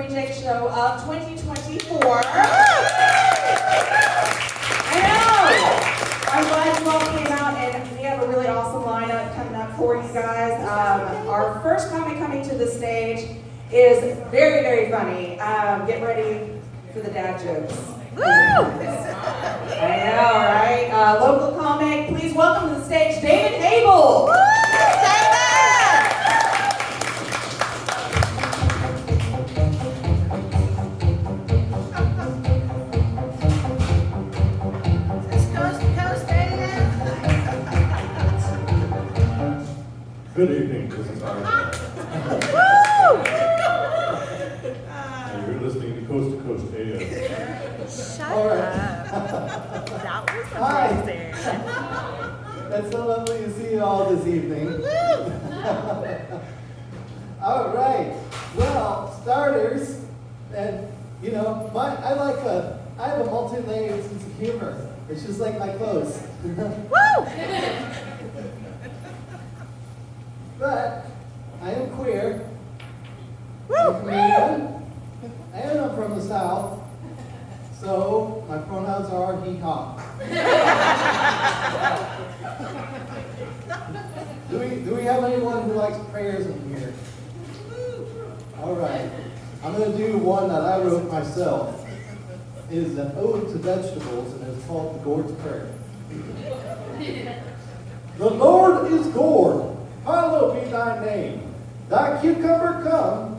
Jake show of 2024. I know! I'm glad you all came out, and we have a really awesome lineup coming up for you guys. Our first comic coming to the stage is very, very funny. Get ready for the dad jokes. Woo! I know, right? Local comic, please welcome to the stage David Abel. Woo! Good evening, this is Art. You're listening to Coast to Coast AM. Shut All right. up. That was Hi. amazing. It's so lovely to see you all this evening. All right. Well, starters, and you know, I have a multi-layered sense of humor. It's just like my clothes. Woo! But I am queer. Woo! I'm a comedian, and I'm from the South. So my pronouns are he, ha. Do we have anyone who likes prayers in here? All right. I'm going to do one that I wrote myself. It is an ode to vegetables, and it's called the Gourd's Prayer. The Lord is Gourd. Hallowed be thy name. Thy cucumber come.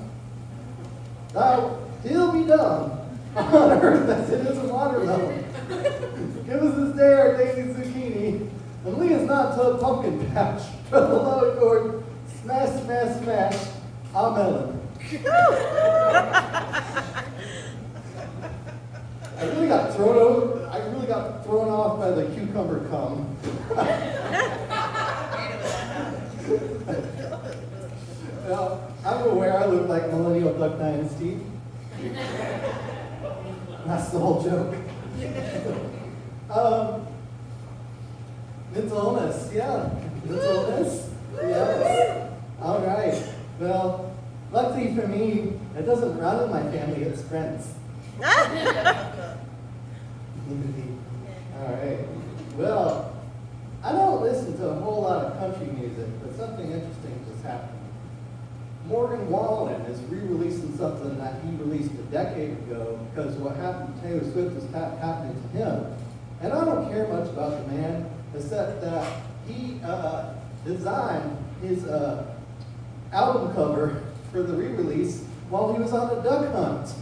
Thy will be done on earth as it is in watermelon. Give us this day our daily zucchini, and lead us not to a pumpkin patch, but the Lord Gourd, smash, smash, smash, a melon. I really got thrown off by the cucumber cum. Well, I'm aware I look like Millennial Duck Dynasty. That's the whole joke. Mental illness, yeah. Mental illness? Yes. All right. Well, luckily for me, it doesn't run in my family, it's friends. All right. Well, I don't listen to a whole lot of country music, but something interesting just happened. Morgan Wallen is re-releasing something that he released a decade ago because what happened to Taylor Swift is happening to him. And I don't care much about the man, except that he designed his album cover for the re-release while he was on a duck hunt.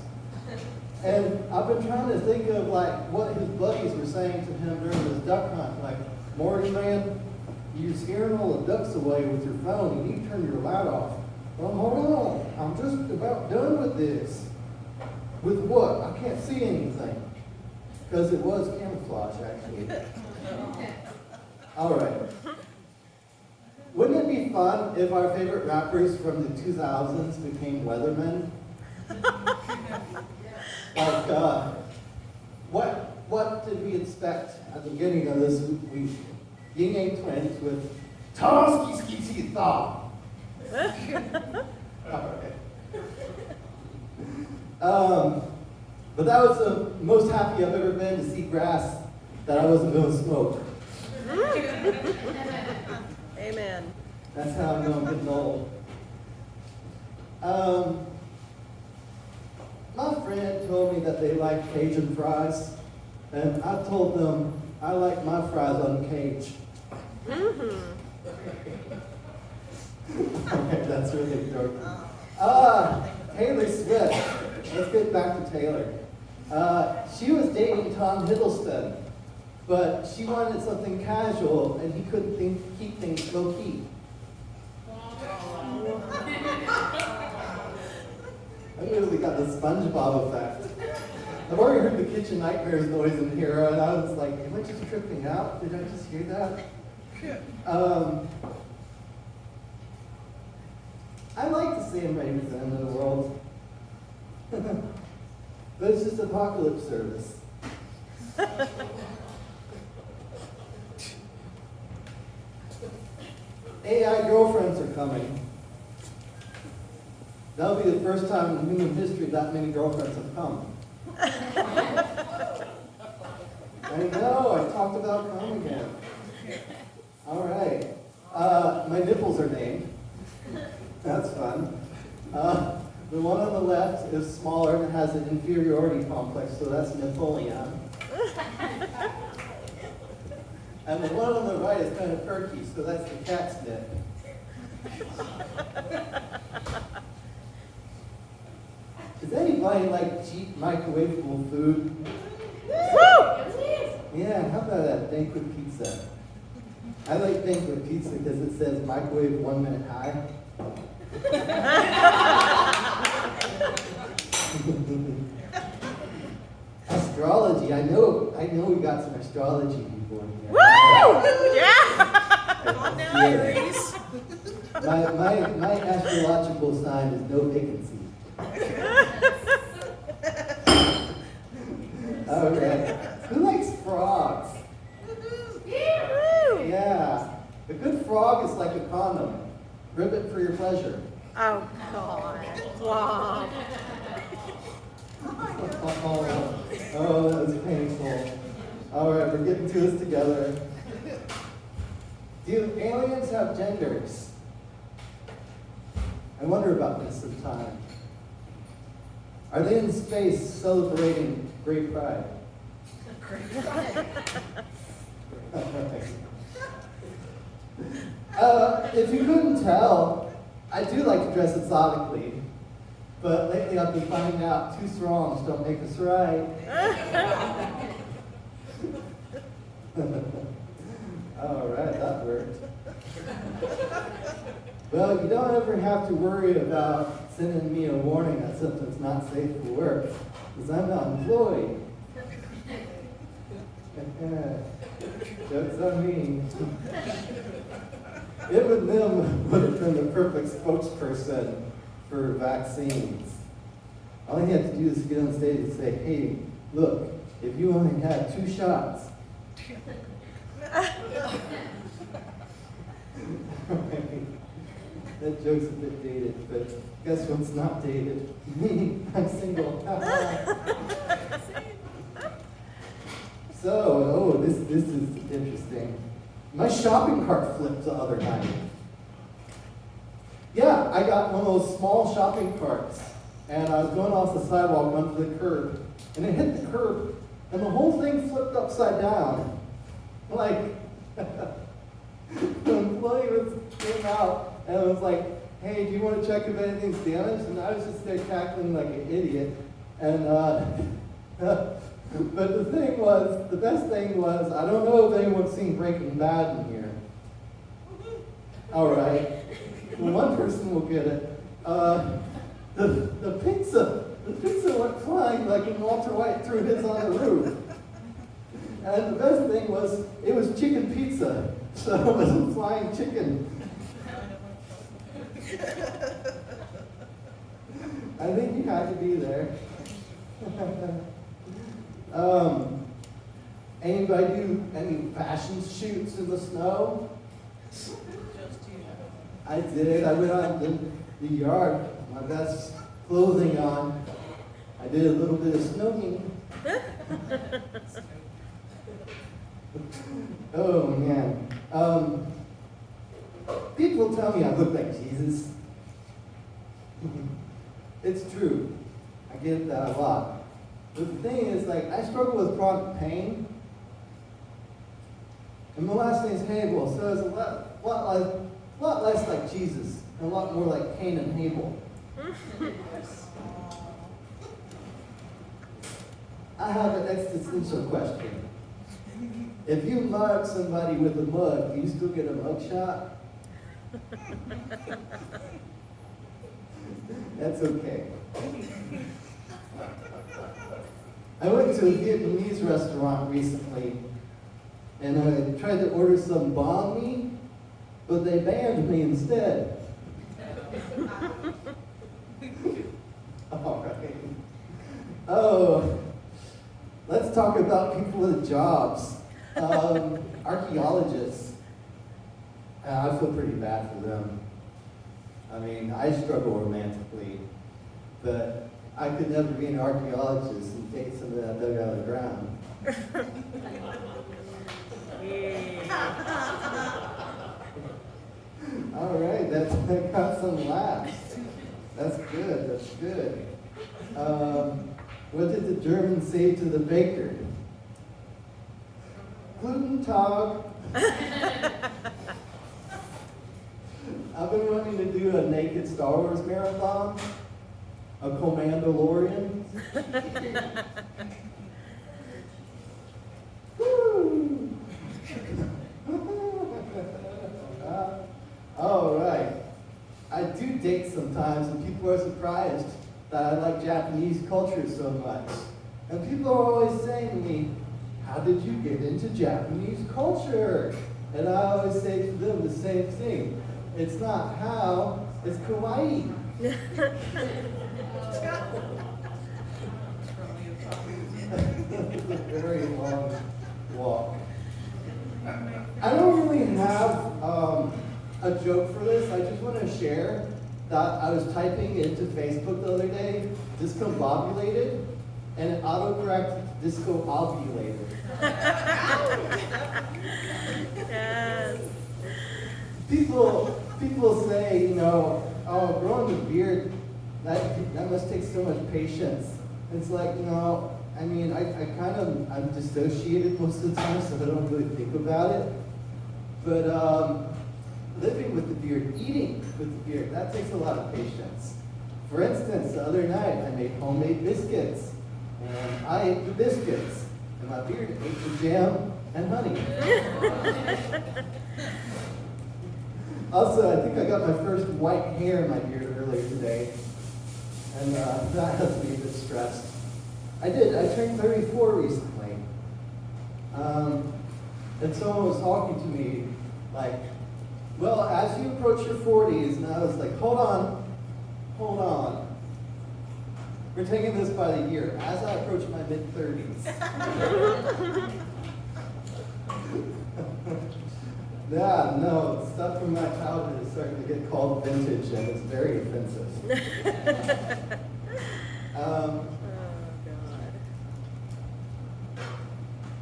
And I've been trying to think of like what his buddies were saying to him during his duck hunt. Like, Morgan, man, you're scaring all the ducks away with your phone. You need to turn your light off. Well, hold on. I'm just about done with this. With what? I can't see anything. Because it was camouflage, actually. All right. Wouldn't it be fun if our favorite rappers from the 2000s became weathermen? Like, what did we expect at the beginning of this week? Ying Yang Twins with Ta Ski Ski Ski Thaw. Alright. But that was the most happy I've ever been to see grass that I wasn't going to smoke. Amen. That's how I know I'm getting old. My friend told me that they like Cajun fries, and I told them I like my fries on the cage. Okay, that's really dark. Taylor Swift. Let's get back to Taylor. She was dating Tom Hiddleston, but she wanted something casual, and he couldn't keep things low key. I literally got the SpongeBob effect. I've already heard the Kitchen Nightmares noise in here, and I was like, am I just tripping out? Did I just hear that? I like to say I'm ready for the end of the world. But it's just apocalypse service. AI girlfriends are coming. That'll be the first time in human history that many girlfriends have come. I know, I talked about cum again. All right. My nipples are named. That's fun. The one on the left is smaller and has an inferiority complex, so that's Napoleon. And the one on the right is kind of perky, so that's the cat's nip. Does anybody like cheap microwavable food? Yeah, how about that banquet pizza? I like banquet pizza because it says microwave 1 minute high. Astrology, I know we got some astrology people in here. Woo! Yeah! Yeah. My astrological sign is no vacancy. All right. Who likes frogs? Yeah. A good frog is like a condom. Rip it for your pleasure. Oh, God. Wow. Oh, that was painful. All right, we're getting to this together. Do aliens have genders? I wonder about this sometimes. Are they in space celebrating great pride? If you couldn't tell, I do like to dress exotically, but lately I've been finding out 2 strongs don't make us right. All right, that worked. Well, you don't ever have to worry about sending me a warning that something's not safe for work, because I'm not employed. Jokes on me. Eminem would have been the perfect spokesperson for vaccines. All he had to do is get on stage and say, hey, look, if you only had 2 shots. That joke's a bit dated, but guess what's not dated? Me, I'm single. So, this is interesting. My shopping cart flipped the other night. Yeah, I got one of those small shopping carts, and I was going off the sidewalk onto the curb, and it hit the curb, and the whole thing flipped upside down. Like, the employee came out and was like, hey, do you want to check if anything's damaged? And I was just there cackling like an idiot. And, but the best thing was, I don't know if anyone's seen Breaking Bad in here. All right. Well, one person will get it. The pizza went flying like when Walter White threw his on the roof. And the best thing was, it was chicken pizza, so it wasn't flying chicken. I think you had to be there. Anybody do any fashion shoots in the snow? I did. I went out in the yard, my best clothing on. I did a little bit of snowing. Oh man. People tell me I look like Jesus. It's true. I get that a lot. But the thing is, like, I struggle with chronic pain. And my last name's Hagel, so it's a lot less like Jesus, and a lot more like Cain and Abel. I have an existential question. If you mug somebody with a mug, do you still get a mug shot? That's okay. I went to a Vietnamese restaurant recently, and I tried to order some banh mi, but they banned me instead. All right. Oh, let's talk about people with jobs. Archaeologists. I feel pretty bad for them. I mean, I struggle romantically, but I could never be an archaeologist and take some of that dug out of the ground. All right, that got some laughs. That's good, that's good. What did the Germans say to the baker? Guten Tag. I've been wanting to do a naked Star Wars marathon, a Commandalorian. Woo! All right. I do date sometimes, and people are surprised that I like Japanese culture so much. And people are always saying to me, how did you get into Japanese culture? And I always say to them the same thing. It's not how, it's kawaii. It's a very long walk. I don't really have a joke for this. I just want to share that I was typing into Facebook the other day, discombobulated, and it autocorrected disco-ovulated. Yes. People say, you know, oh, growing a beard, that must take so much patience. It's like, you know, I mean, I'm dissociated most of the time, so I don't really think about it. But living with the beard, eating with the beard, that takes a lot of patience. For instance, the other night, I made homemade biscuits. And I ate the biscuits, and my beard ate the jam and honey. Also, I think I got my first white hair in my beard earlier today, and that has me a bit stressed. I turned 34 recently. And someone was talking to me, like, well, as you approach your 40s, and I was like, hold on. We're taking this by the year. As I approach my mid-30s. Yeah, no, stuff from my childhood is starting to get called vintage, and it's very offensive. Oh,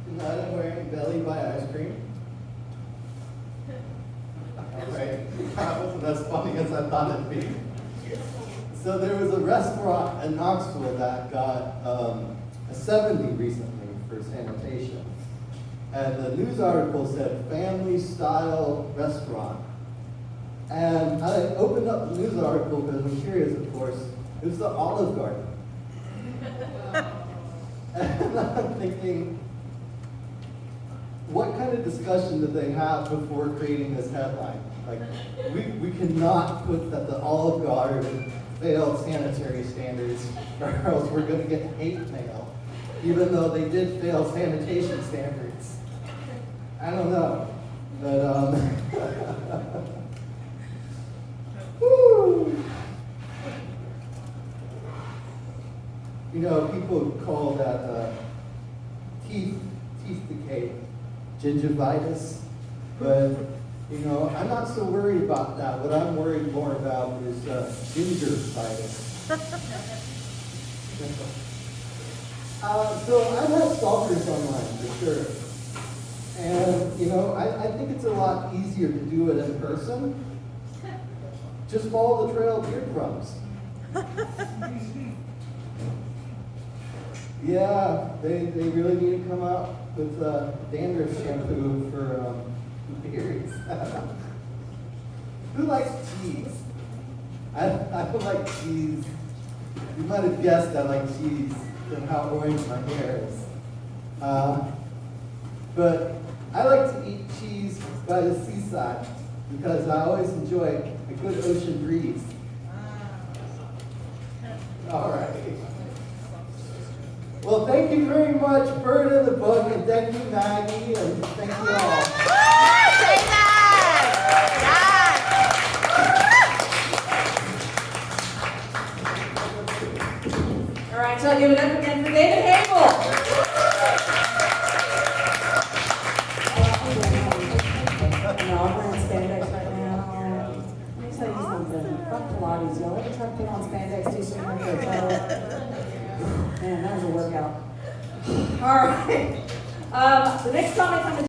Tonight I'm wearing Belly by Ice Cream. All right, that wasn't as funny as I thought it'd be. So there was a restaurant in Knoxville that got a 70 recently for sanitation. And the news article said family style restaurant. And I opened up the news article because I'm curious, of course. It was the Olive Garden. And I'm thinking, what kind of discussion did they have before creating this headline? Like, we cannot put that the Olive Garden failed sanitary standards, or else we're going to get hate mail, even though they did fail sanitation standards. I don't know, but woo. You know, people call that teeth decay gingivitis, but you know, I'm not so worried about that. What I'm worried more about is gingivitis. So I've had stalkers online for sure. And, you know, I think it's a lot easier to do it in person. Just follow the trail of eardrums. Yeah, they really need to come out with dandruff shampoo for beards. Who likes cheese? I don't like cheese. You might have guessed I like cheese from how orange my hair is. But I like to eat cheese by the seaside because I always enjoy a good ocean breeze. All right. Well, thank you very much, Bird in the Book, and thank you, Maggie, and thank you all. All right, so I'll give it up again for David Hable. No, I'm wearing spandex right now. Let me tell you something. Fuck Man, that was a workout. All right. The next comic coming